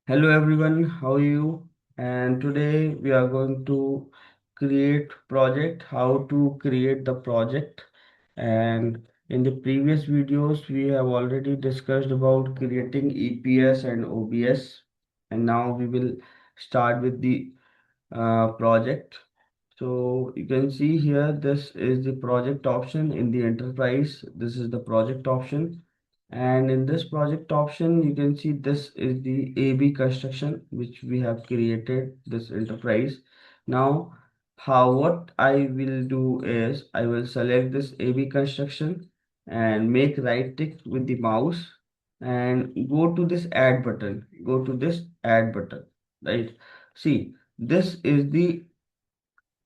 Hello everyone, how are you? And today we are going to create project, how to create the project. And in the previous videos, we have already discussed about creating EPS and OBS. And now we will start with the project. So you can see here, this is the project option in the enterprise. This is the project option. And in this project option, you can see this is the AB construction, which we have created this enterprise. Now, what I will do is I will select this AB construction and make right tick with the mouse and go to this add button. Go to this add button, right? See, this is the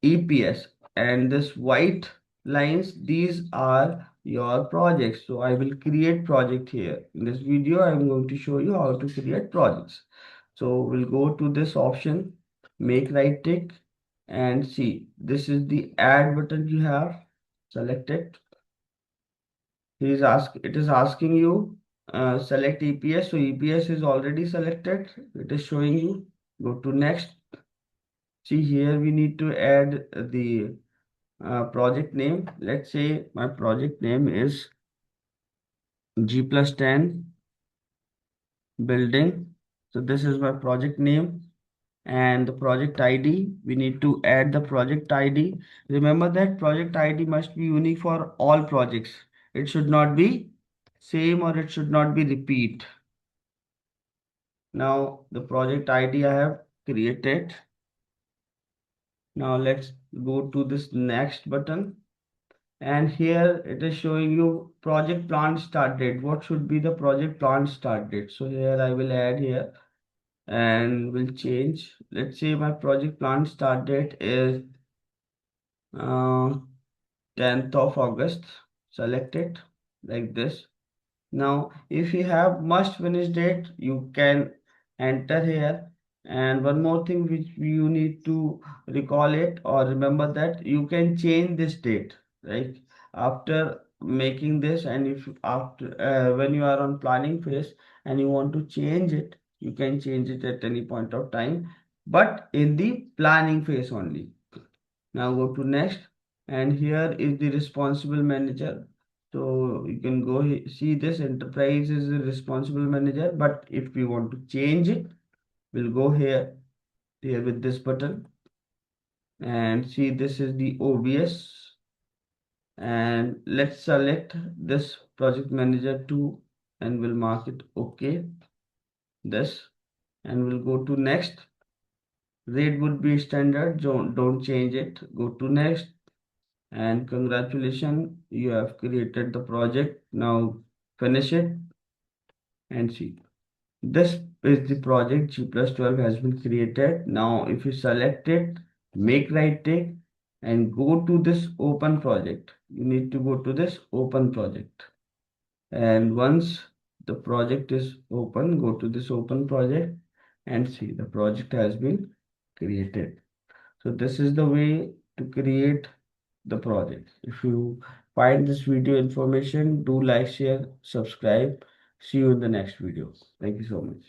EPS and this white lines, these are your projects. So I will create project here. In this video, I'm going to show you how to create projects. So we'll go to this option, make right tick and see, this is the add button you have. Select it. It is asking you select EPS. So EPS is already selected. It is showing you. Go to next. See here we need to add the project name. Let's say my project name is G plus 10 building. So this is my project name and the project ID. We need to add the project ID. Remember that project ID must be unique for all projects. It should not be same or it should not be repeat. Now the project ID I have created. Now let's go to this next button. And here it is showing you project plan start date. What should be the project plan start date? So here I will add here and will change. Let's say my project plan start date is uh, 10th of August. Select it like this. Now, if you have must finish date, you can enter here. And one more thing which you need to recall it or remember that you can change this date, right? After making this, and if after when you are on planning phase and you want to change it, you can change it at any point of time, but in the planning phase only. Now go to next, and here is the responsible manager. So you can go see this enterprise is the responsible manager, but if we want to change it, we'll go here with this button and see this is the OBS, and let's select this project manager too and we'll mark it okay, this, and we'll go to next. Rate would be standard, don't change it. Go to next. And congratulations, you have created the project. Now finish it and see. This is the project. G plus 12 has been created. Now if you select it, make right tick and go to this open project. You need to go to this open project. And once the project is open, go to this open project and see the project has been created. So this is the way to create the project. If you find this video information, do like, share, subscribe. See you in the next video. Thank you so much.